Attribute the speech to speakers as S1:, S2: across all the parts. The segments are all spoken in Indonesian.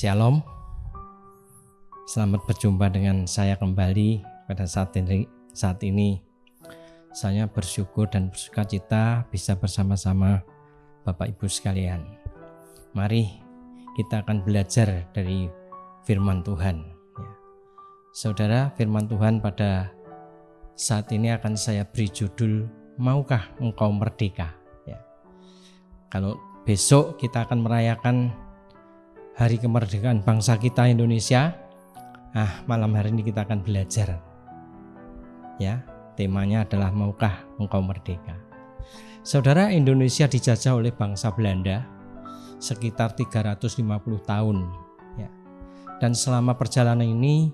S1: Shalom. Selamat berjumpa dengan saya kembali pada saat ini. Saya bersyukur dan bersukacita bisa bersama-sama Bapak Ibu sekalian. Mari kita akan belajar dari firman Tuhan. Saudara, firman Tuhan pada saat ini akan saya beri judul, Maukah Engkau Merdeka? Kalau besok kita akan merayakan Hari Kemerdekaan bangsa kita Indonesia. Malam hari ini kita akan belajar. Temanya adalah maukah engkau merdeka. Saudara, Indonesia dijajah oleh bangsa Belanda sekitar 350 tahun. Dan selama perjalanan ini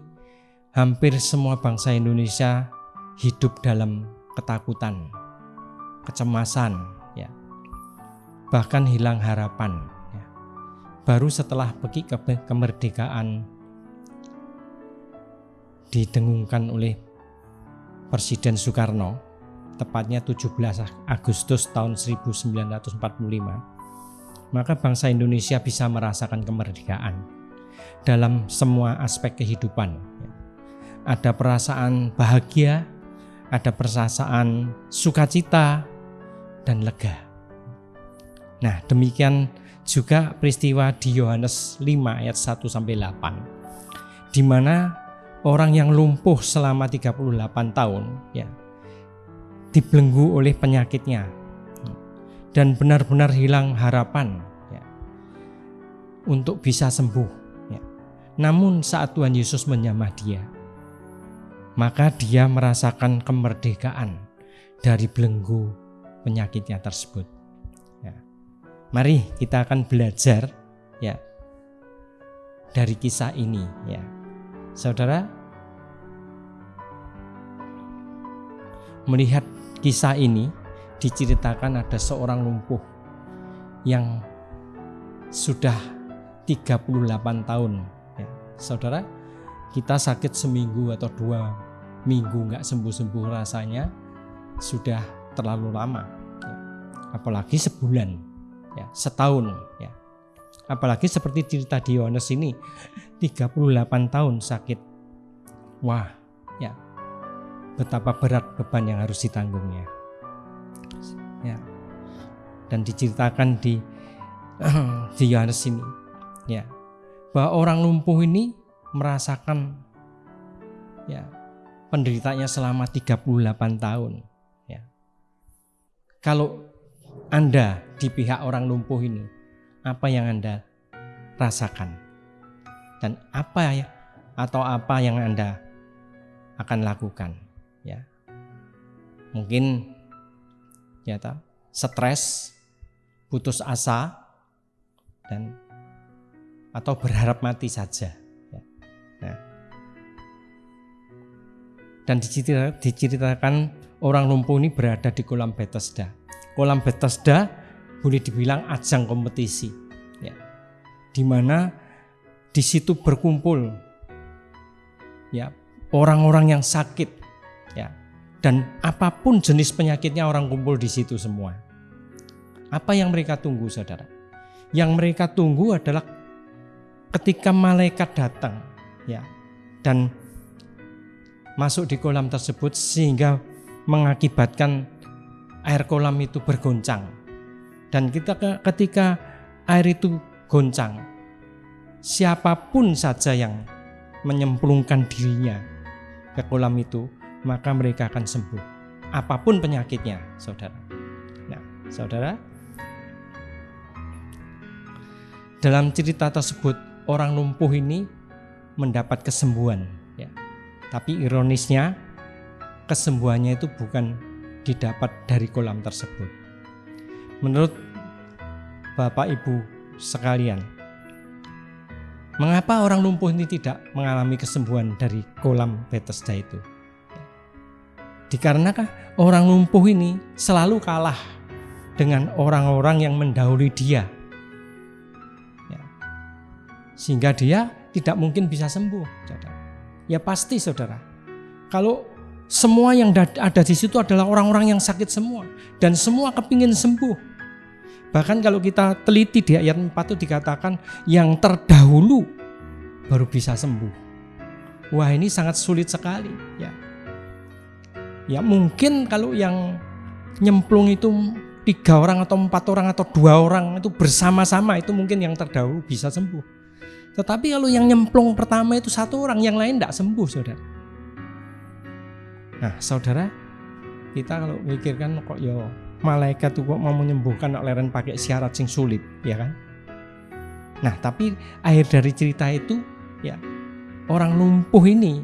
S1: hampir semua bangsa Indonesia hidup dalam ketakutan, kecemasan, bahkan hilang harapan. Baru setelah kemerdekaan didengungkan oleh Presiden Soekarno, tepatnya 17 Agustus tahun 1945, maka bangsa Indonesia bisa merasakan kemerdekaan dalam semua aspek kehidupan. Ada perasaan bahagia, ada perasaan sukacita dan lega. Nah, demikian juga peristiwa di Yohanes 5 ayat 1-8, di mana orang yang lumpuh selama 38 tahun dibelenggu oleh penyakitnya dan benar-benar hilang harapan untuk bisa sembuh. Namun saat Tuhan Yesus menjamah dia, maka dia merasakan kemerdekaan dari belenggu penyakitnya tersebut. Mari kita akan belajar dari kisah ini. Saudara, melihat kisah ini diceritakan ada seorang lumpuh yang sudah 38 tahun. Saudara, kita sakit seminggu atau 2 minggu gak sembuh-sembuh rasanya sudah terlalu lama. Apalagi sebulan, setahun. Apalagi seperti cerita di Yohanes ini, 38 tahun sakit. Wah, betapa berat beban yang harus ditanggungnya. Dan diceritakan di Yohanes ini, bahwa orang lumpuh ini merasakan penderitaannya selama 38 tahun. Kalau Anda di pihak orang lumpuh ini, apa yang Anda rasakan? Dan apa yang Anda akan lakukan? Mungkin stres, putus asa, atau berharap mati saja. Dan diceritakan orang lumpuh ini berada di kolam Bethesda. Kolam Bethesda boleh dibilang ajang kompetisi, di mana di situ berkumpul orang-orang yang sakit, dan apapun jenis penyakitnya orang kumpul di situ semua. Apa yang mereka tunggu, saudara? Yang mereka tunggu adalah ketika malaikat datang, dan masuk di kolam tersebut sehingga mengakibatkan air kolam itu bergoncang. Dan ketika air itu goncang, siapapun saja yang menyemplungkan dirinya ke kolam itu, maka mereka akan sembuh, apapun penyakitnya, saudara. Nah, saudara, dalam cerita tersebut orang lumpuh ini mendapat kesembuhan, tapi ironisnya kesembuhannya itu bukan didapat dari kolam tersebut. Menurut Bapak Ibu sekalian, mengapa orang lumpuh ini tidak mengalami kesembuhan dari kolam Bethesda itu? Dikarenakan orang lumpuh ini selalu kalah dengan orang-orang yang mendahului dia, sehingga dia tidak mungkin bisa sembuh. Pasti, saudara, kalau semua yang ada di situ adalah orang-orang yang sakit semua, dan semua kepingin sembuh. Bahkan kalau kita teliti di ayat 4 itu dikatakan yang terdahulu baru bisa sembuh. Wah, ini sangat sulit sekali ya. Ya mungkin kalau yang nyemplung itu 3 orang atau 4 orang atau 2 orang itu bersama-sama, itu mungkin yang terdahulu bisa sembuh. Tetapi kalau yang nyemplung pertama itu 1 orang, yang lain tidak sembuh, saudara. Nah, saudara, kita kalau mikirkan kok ya malaikat itu kok mau menyembuhkan kok leren pakai syarat sing sulit, ya kan? Nah, tapi akhir dari cerita itu ya orang lumpuh ini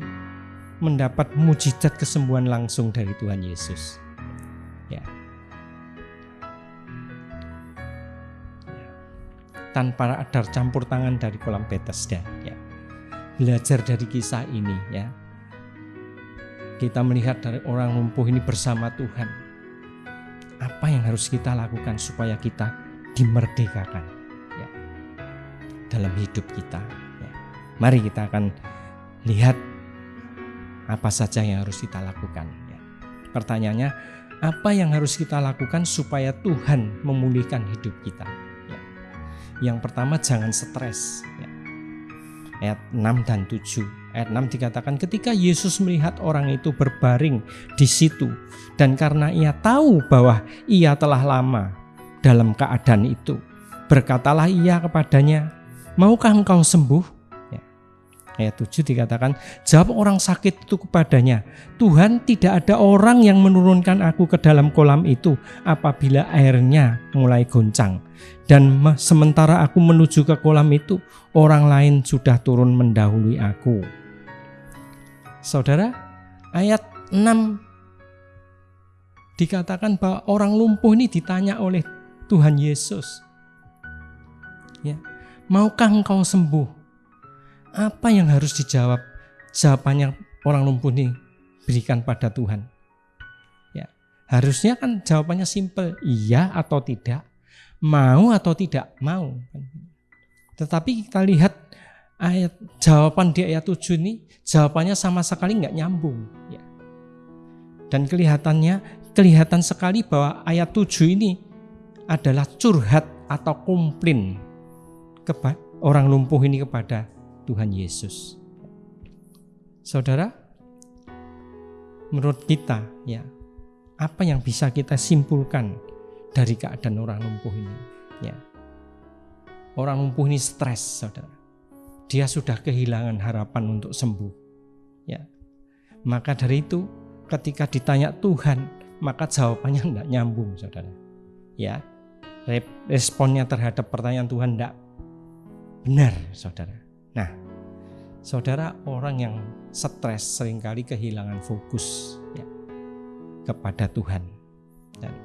S1: mendapat mujizat kesembuhan langsung dari Tuhan Yesus. Ya. Tanpa ada campur tangan dari kolam Bethesda. Ya. Belajar dari kisah ini, ya. Kita melihat dari orang lumpuh ini bersama Tuhan. Apa yang harus kita lakukan supaya kita dimerdekakan, ya, dalam hidup kita. Ya. Mari kita akan lihat apa saja yang harus kita lakukan. Ya. Pertanyaannya, apa yang harus kita lakukan supaya Tuhan memulihkan hidup kita? Ya. Yang pertama, jangan stres. Ya. Ayat 6 dan 7. Ayat 6 dikatakan, ketika Yesus melihat orang itu berbaring di situ, dan karena ia tahu bahwa ia telah lama dalam keadaan itu, berkatalah ia kepadanya, maukah engkau sembuh? Ayat 7 dikatakan, jawab orang sakit itu kepadanya, Tuhan, tidak ada orang yang menurunkan aku ke dalam kolam itu apabila airnya mulai goncang. Dan sementara aku menuju ke kolam itu, orang lain sudah turun mendahului aku. Saudara, ayat 6 dikatakan bahwa orang lumpuh ini ditanya oleh Tuhan Yesus, ya, maukah engkau sembuh? Apa yang harus dijawab? Jawabannya orang lumpuh ini berikan pada Tuhan. Ya, harusnya kan jawabannya simpel, iya atau tidak, mau atau tidak mau. Tetapi kita lihat jawaban di ayat 7 ini, jawabannya sama sekali nggak nyambung. Ya. Dan kelihatan sekali bahwa ayat 7 ini adalah curhat atau komplain orang lumpuh ini kepada Tuhan Yesus. Saudara, menurut kita, ya, apa yang bisa kita simpulkan dari keadaan orang lumpuh ini? Ya, orang lumpuh ini stres, saudara. Dia sudah kehilangan harapan untuk sembuh. Ya, maka dari itu, ketika ditanya Tuhan, maka jawabannya tidak nyambung, saudara. Ya, responnya terhadap pertanyaan Tuhan tidak benar, saudara. Nah, saudara, orang yang stres seringkali kehilangan fokus, ya, kepada Tuhan. Dan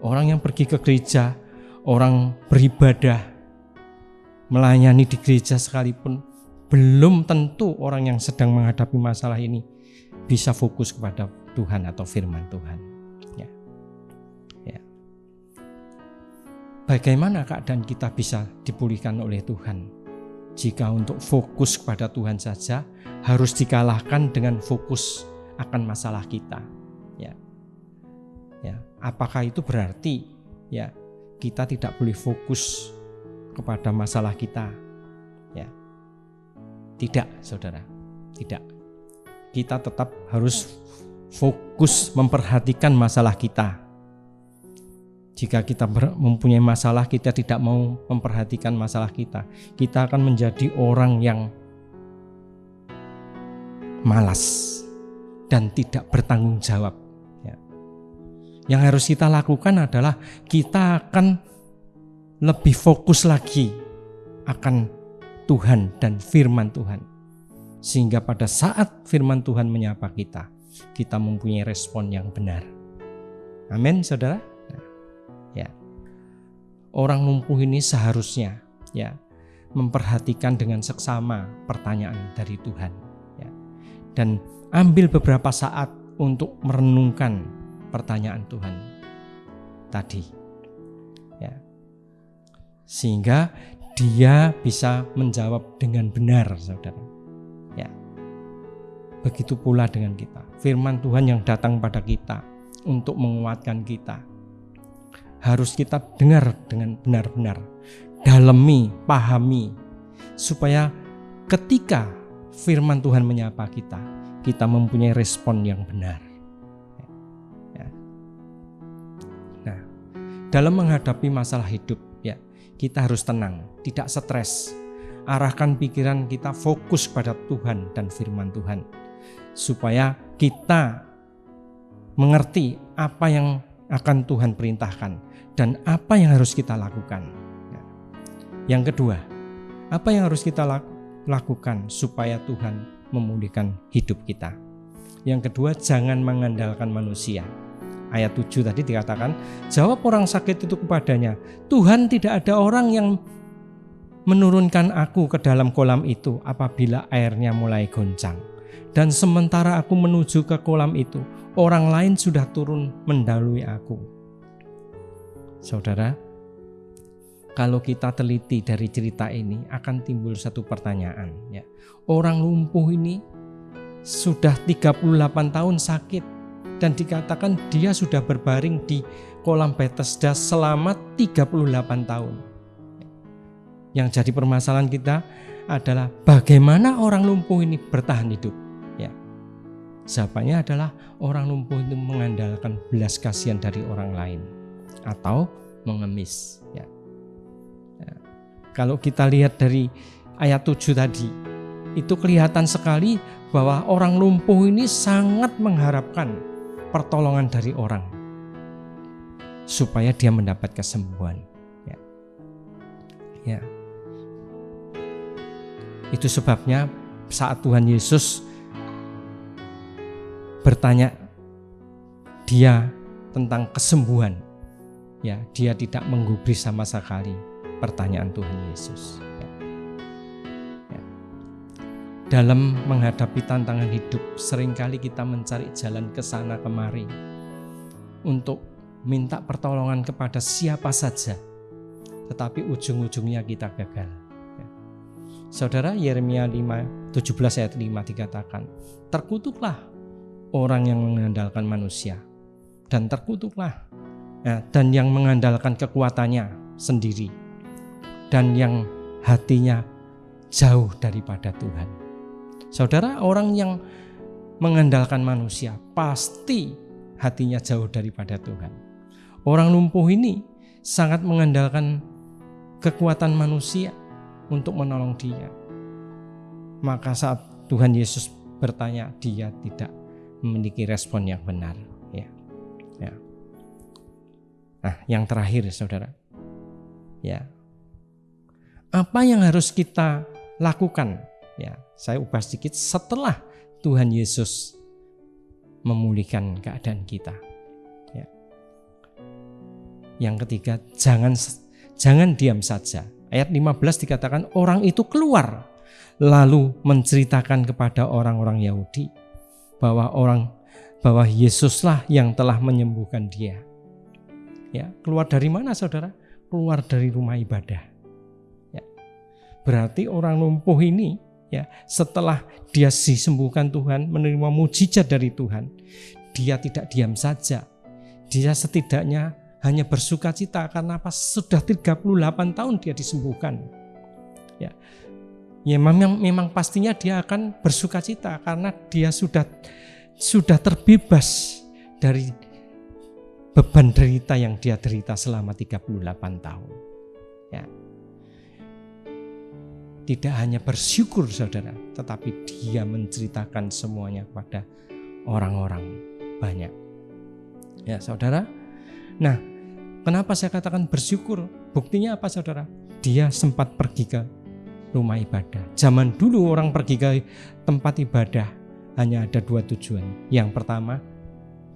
S1: orang yang pergi ke gereja, orang beribadah, melayani di gereja sekalipun, belum tentu orang yang sedang menghadapi masalah ini bisa fokus kepada Tuhan atau firman Tuhan. Ya. Ya. Bagaimana keadaan kita bisa dipulihkan oleh Tuhan? Jika untuk fokus kepada Tuhan saja harus dikalahkan dengan fokus akan masalah kita, ya, ya, apakah itu berarti ya kita tidak boleh fokus kepada masalah kita? Ya, tidak, saudara, tidak. Kita tetap harus fokus memperhatikan masalah kita. Jika kita mempunyai masalah, kita tidak mau memperhatikan masalah kita akan menjadi orang yang malas dan tidak bertanggung jawab. Ya. Yang harus kita lakukan adalah kita akan lebih fokus lagi akan Tuhan dan firman Tuhan. Sehingga pada saat firman Tuhan menyapa kita mempunyai respon yang benar. Amin, saudara. Ya, orang lumpuh ini seharusnya, ya, memperhatikan dengan seksama pertanyaan dari Tuhan, ya, dan ambil beberapa saat untuk merenungkan pertanyaan Tuhan tadi, ya, sehingga dia bisa menjawab dengan benar, saudara. Ya, begitu pula dengan kita. Firman Tuhan yang datang pada kita untuk menguatkan kita harus kita dengar dengan benar-benar, dalami, pahami, supaya ketika firman Tuhan menyapa kita, kita mempunyai respon yang benar. Ya. Nah, dalam menghadapi masalah hidup, ya, kita harus tenang, tidak stres. Arahkan pikiran kita fokus pada Tuhan dan firman Tuhan, supaya kita mengerti apa yang akan Tuhan perintahkan dan apa yang harus kita lakukan. Yang kedua, apa yang harus kita lakukan supaya Tuhan memulihkan hidup kita? Yang kedua, jangan mengandalkan manusia. Ayat 7 tadi dikatakan, jawab orang sakit itu kepadanya, Tuhan, tidak ada orang yang menurunkan aku ke dalam kolam itu apabila airnya mulai goncang. Dan sementara aku menuju ke kolam itu, orang lain sudah turun mendahului aku. Saudara, kalau kita teliti dari cerita ini akan timbul satu pertanyaan, ya. Orang lumpuh ini sudah 38 tahun sakit dan dikatakan dia sudah berbaring di kolam Bethesda selama 38 tahun. Yang jadi permasalahan kita adalah bagaimana orang lumpuh ini bertahan hidup. Ya, jawabannya adalah orang lumpuh itu mengandalkan belas kasihan dari orang lain atau mengemis. Ya. Ya. Kalau kita lihat dari ayat 7 tadi, itu kelihatan sekali bahwa orang lumpuh ini sangat mengharapkan pertolongan dari orang supaya dia mendapat kesembuhan. Ya. Ya. Itu sebabnya saat Tuhan Yesus bertanya dia tentang kesembuhan, ya, dia tidak menggubris sama sekali pertanyaan Tuhan Yesus. Ya. Ya. Dalam menghadapi tantangan hidup, seringkali kita mencari jalan ke sana kemari untuk minta pertolongan kepada siapa saja, tetapi ujung-ujungnya kita gagal. Saudara, Yeremia 17 ayat 5 dikatakan, terkutuklah orang yang mengandalkan manusia, dan terkutuklah dan yang mengandalkan kekuatannya sendiri, dan yang hatinya jauh daripada Tuhan. Saudara, orang yang mengandalkan manusia pasti hatinya jauh daripada Tuhan. Orang lumpuh ini sangat mengandalkan kekuatan manusia untuk menolong dia. Maka saat Tuhan Yesus bertanya, dia tidak memiliki respon yang benar. Ya. Ya. Nah, yang terakhir, saudara, ya, apa yang harus kita lakukan? Ya, saya ubah sedikit setelah Tuhan Yesus memulihkan keadaan kita. Ya. Yang ketiga, jangan diam saja. Ayat 15 dikatakan orang itu keluar lalu menceritakan kepada orang-orang Yahudi bahwa Yesuslah yang telah menyembuhkan dia. Ya, keluar dari mana, saudara? Keluar dari rumah ibadah. Ya. Berarti orang lumpuh ini, ya, setelah dia disembuhkan Tuhan, menerima mujizat dari Tuhan, dia tidak diam saja. Dia setidaknya hanya bersuka cita karena apa? Sudah 38 tahun dia disembuhkan. Ya, ya memang pastinya dia akan bersuka cita karena dia sudah terbebas dari beban derita yang dia derita selama 38 tahun. Ya. Tidak hanya bersyukur, saudara, tetapi dia menceritakan semuanya kepada orang-orang banyak. Ya, saudara. Nah, kenapa saya katakan bersyukur? Buktinya apa, saudara? Dia sempat pergi ke rumah ibadah. Zaman dulu orang pergi ke tempat ibadah hanya ada dua tujuan. Yang pertama,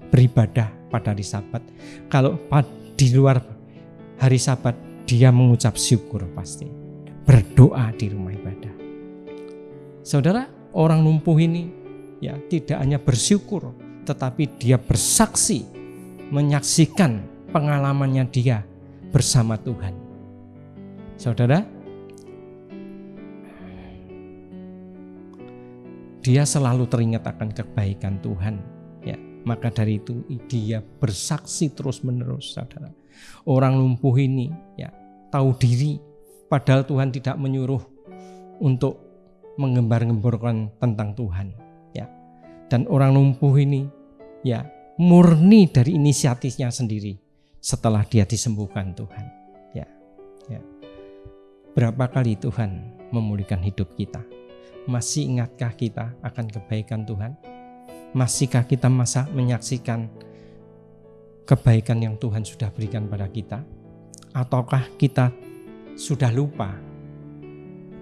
S1: beribadah pada hari Sabat. Kalau di luar hari Sabat, dia mengucap syukur pasti. Berdoa di rumah ibadah. Saudara, orang lumpuh ini ya tidak hanya bersyukur, tetapi dia bersaksi, menyaksikan pengalamannya dia bersama Tuhan. Saudara, dia selalu teringat akan kebaikan Tuhan. Ya, maka dari itu dia bersaksi terus-menerus, saudara. Orang lumpuh ini ya tahu diri, padahal Tuhan tidak menyuruh untuk menggembar-gemborkan tentang Tuhan, ya. Dan orang lumpuh ini ya murni dari inisiatifnya sendiri setelah dia disembuhkan Tuhan, ya. Ya. Berapa kali Tuhan memulihkan hidup kita? Masih ingatkah kita akan kebaikan Tuhan? Masihkah kita menyaksikan kebaikan yang Tuhan sudah berikan pada kita? Ataukah kita sudah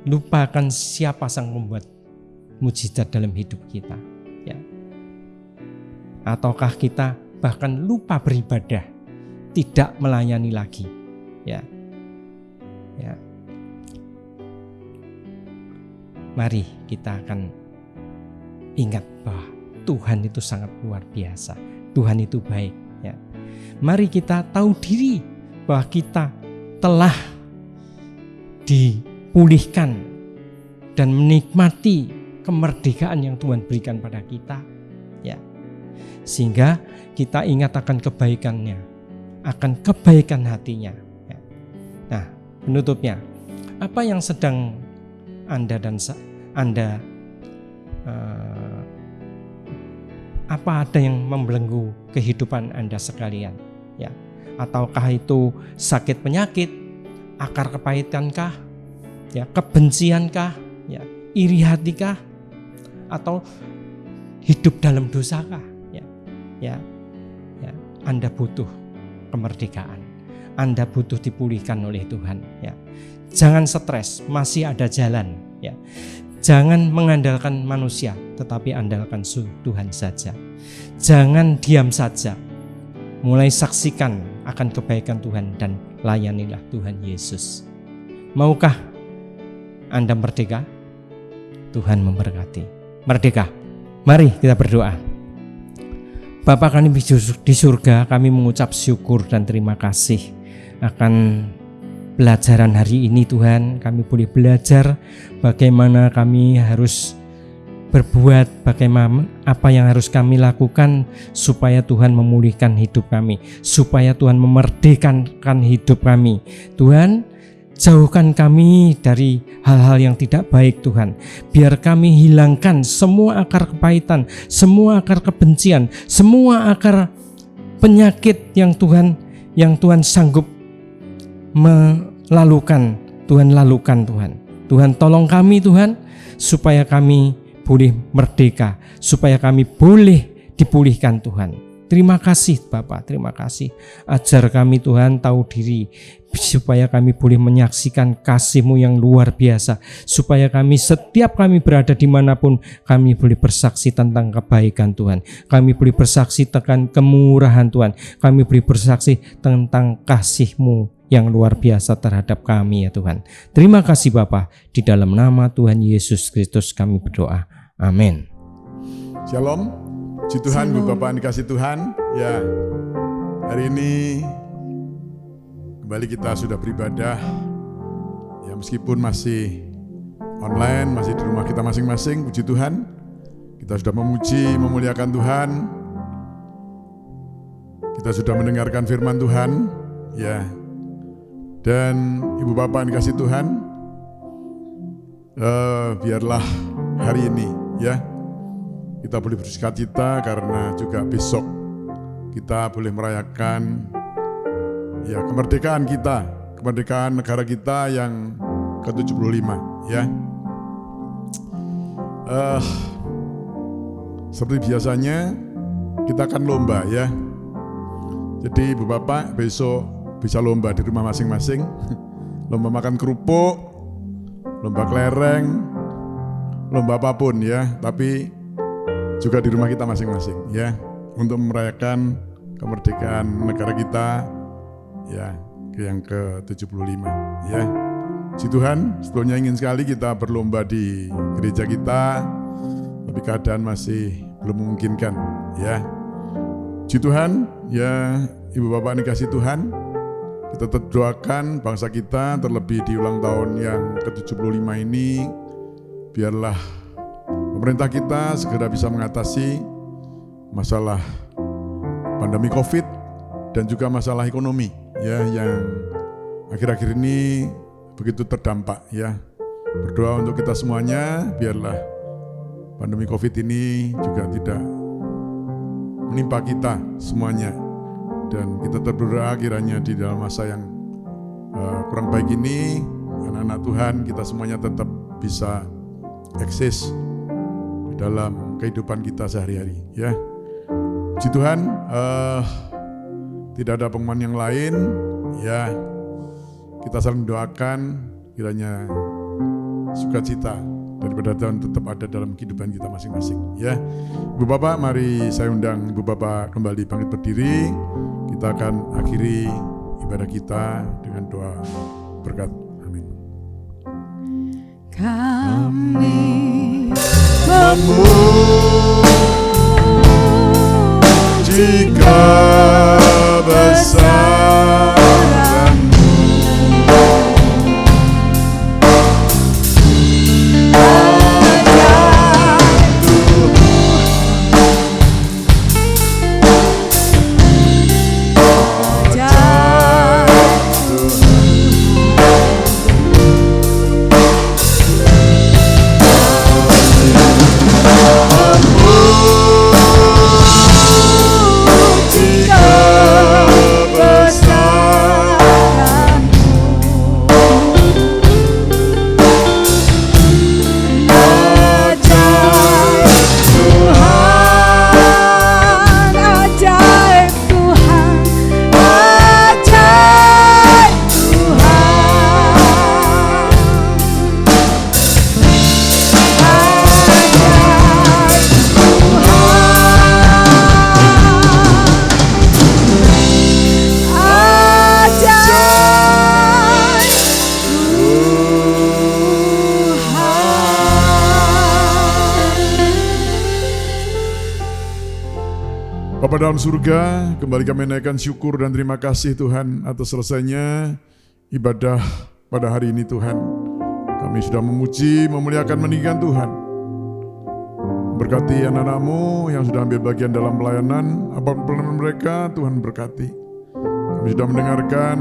S1: lupakan siapa sang pembuat mujizat dalam hidup kita, ya? Ataukah kita bahkan lupa beribadah, tidak melayani lagi, ya? Ya. Mari kita akan ingat bahwa Tuhan itu sangat luar biasa. Tuhan itu baik, ya. Mari kita tahu diri bahwa kita telah dipulihkan dan menikmati kemerdekaan yang Tuhan berikan pada kita, ya. Sehingga kita ingat akan kebaikannya, akan kebaikan hatinya, ya. Nah, penutupnya, apa yang sedang Anda apa ada yang membelenggu kehidupan Anda sekalian, ya? Ataukah itu sakit penyakit, akar kepahitankah, ya, kebenciankah, ya, iri hatikah, atau hidup dalam dosakah, ya? Ya, ya, Anda butuh kemerdekaan, Anda butuh dipulihkan oleh Tuhan, ya. Jangan stres, masih ada jalan, ya. Jangan mengandalkan manusia, tetapi andalkan Tuhan saja. Jangan diam saja, mulai saksikan akan kebaikan Tuhan dan layanilah Tuhan Yesus. Maukah Anda merdeka? Tuhan memberkati. Merdeka. Mari kita berdoa. Bapa kami di surga, kami mengucap syukur dan terima kasih akan pelajaran hari ini Tuhan. Kami boleh belajar bagaimana kami harus berbuat, bagaimana apa yang harus kami lakukan supaya Tuhan memulihkan hidup kami, supaya Tuhan memerdekakan hidup kami. Tuhan, jauhkan kami dari hal-hal yang tidak baik Tuhan. Biar kami hilangkan semua akar kepahitan, semua akar kebencian, semua akar penyakit yang Tuhan sanggup melalukan. Tuhan lalukan Tuhan. Tuhan tolong kami Tuhan, supaya kami boleh merdeka, supaya kami boleh dipulihkan Tuhan. Terima kasih Bapa, terima kasih. Ajar kami Tuhan tahu diri, supaya kami boleh menyaksikan kasih-Mu yang luar biasa, supaya kami setiap kami berada dimanapun, kami boleh bersaksi tentang kebaikan Tuhan, kami boleh bersaksi tentang kemurahan Tuhan, kami boleh bersaksi tentang kasih-Mu yang luar biasa terhadap kami ya Tuhan. Terima kasih Bapa, di dalam nama Tuhan Yesus Kristus kami berdoa. Amin.
S2: Shalom, puji Tuhan, Bu Bapak dikasih Tuhan. Ya, hari ini kembali kita sudah beribadah. Ya, meskipun masih online, masih di rumah kita masing-masing, puji Tuhan. Kita sudah memuji, memuliakan Tuhan. Kita sudah mendengarkan firman Tuhan. Ya. Dan Ibu Bapak dikasih Tuhan, biarlah hari ini ya kita boleh bersukacita karena juga besok kita boleh merayakan ya kemerdekaan kita, kemerdekaan negara kita yang ke-75 ya. Seperti biasanya kita akan lomba ya. Jadi Ibu Bapak besok bisa lomba di rumah masing-masing, lomba makan kerupuk, lomba kelereng, lomba apapun ya, tapi juga di rumah kita masing-masing ya, untuk merayakan kemerdekaan negara kita ya yang ke-75 ya. Puji Tuhan, sebelumnya ingin sekali kita berlomba di gereja kita, tapi keadaan masih belum memungkinkan ya. Puji Tuhan ya, Ibu Bapak dikasih Tuhan. Kita doakan bangsa kita, terlebih di ulang tahun yang ke-75 ini, biarlah pemerintah kita segera bisa mengatasi masalah pandemi COVID dan juga masalah ekonomi ya yang akhir-akhir ini begitu terdampak ya. Berdoa untuk kita semuanya, biarlah pandemi COVID ini juga tidak menimpa kita semuanya. Dan kita berdoa kiranya di dalam masa yang kurang baik ini, anak-anak Tuhan kita semuanya tetap bisa eksis di dalam kehidupan kita sehari-hari. Ya, puji Tuhan, tidak ada pengumuman yang lain. Ya, kita saling doakan kiranya sukacita daripada Tuhan tetap ada dalam kehidupan kita masing-masing. Ya, Ibu Bapak, mari saya undang Ibu Bapak kembali bangkit berdiri. Kita akan akhiri ibadah kita dengan doa berkat. Amin.
S3: Kami memuji kebesaran-Mu,
S2: Bapa dalam surga, kembali kami naikkan syukur dan terima kasih Tuhan atas selesainya ibadah pada hari ini Tuhan. Kami sudah memuji, memuliakan, meninggikan Tuhan. Berkati anak-anak-Mu yang sudah ambil bagian dalam pelayanan, apapun pelayanan mereka, Tuhan berkati. Kami sudah mendengarkan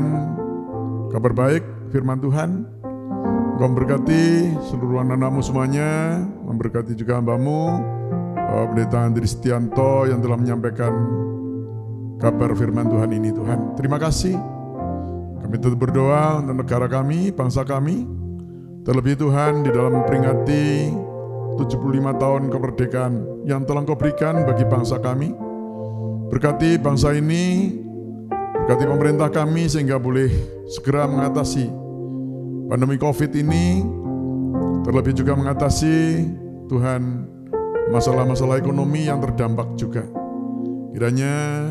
S2: kabar baik, firman Tuhan. Engkau memberkati seluruh anak-anak-Mu semuanya, memberkati juga hamba-Mu, Pendeta Andri Setianto yang telah menyampaikan kabar firman Tuhan ini Tuhan. Terima kasih. Kami tetap berdoa untuk negara kami, bangsa kami. Terlebih Tuhan di dalam memperingati 75 tahun kemerdekaan yang telah Engkau berikan bagi bangsa kami. Berkati bangsa ini, berkati pemerintah kami sehingga boleh segera mengatasi pandemi COVID ini. Terlebih juga mengatasi Tuhan masalah-masalah ekonomi yang terdampak juga. Kiranya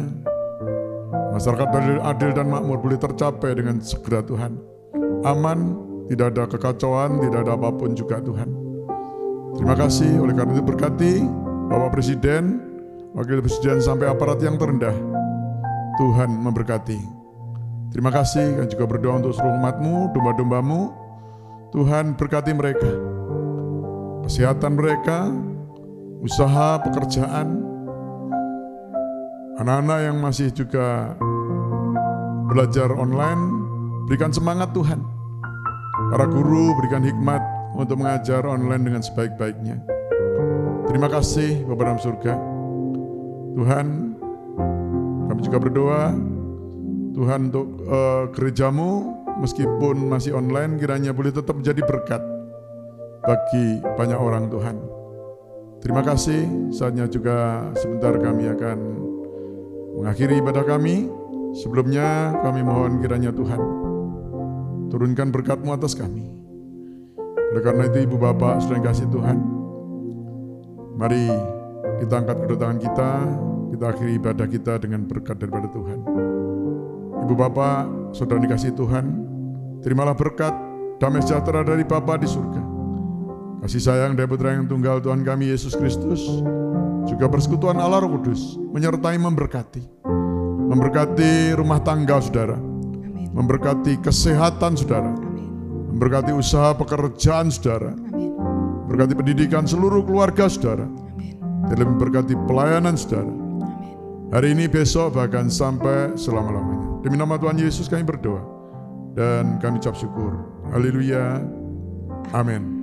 S2: masyarakat adil dan makmur boleh tercapai dengan segera Tuhan. Aman, tidak ada kekacauan, tidak ada apapun juga Tuhan. Terima kasih, oleh karena itu berkati Bapak Presiden, Wakil Presiden sampai aparat yang terendah. Tuhan memberkati. Terima kasih, dan juga berdoa untuk seluruh umat-Mu, domba-domba-Mu. Tuhan berkati mereka, kesehatan mereka, usaha, pekerjaan, anak-anak yang masih juga belajar online, berikan semangat Tuhan. Para guru berikan hikmat untuk mengajar online dengan sebaik-baiknya. Terima kasih Bapa dalam surga. Tuhan, kami juga berdoa, Tuhan untuk gereja-Mu, meskipun masih online, kiranya boleh tetap menjadi berkat bagi banyak orang Tuhan. Terima kasih, saatnya juga sebentar kami akan mengakhiri ibadah kami. Sebelumnya kami mohon kiranya Tuhan turunkan berkat-Mu atas kami. Oleh karena itu Ibu Bapak sudah dikasih Tuhan, mari kita angkat kedua tangan kita akhiri ibadah kita dengan berkat daripada Tuhan. Ibu Bapak saudara dikasih Tuhan, terimalah berkat damai sejahtera dari Bapa di surga, kasih sayang dari Putra yang tunggal Tuhan kami Yesus Kristus, juga persekutuan Allah Roh Kudus menyertai memberkati rumah tangga saudara,
S3: Amin.
S2: memberkati kesehatan saudara,
S3: Amin.
S2: memberkati usaha pekerjaan saudara,
S3: Amin.
S2: memberkati pendidikan seluruh keluarga saudara,
S3: Amin.
S2: dan memberkati pelayanan saudara.
S3: Amin.
S2: Hari ini, besok, bahkan sampai selama-lamanya. Demi nama Tuhan Yesus kami berdoa dan kami ucap syukur. Haleluya. Amin.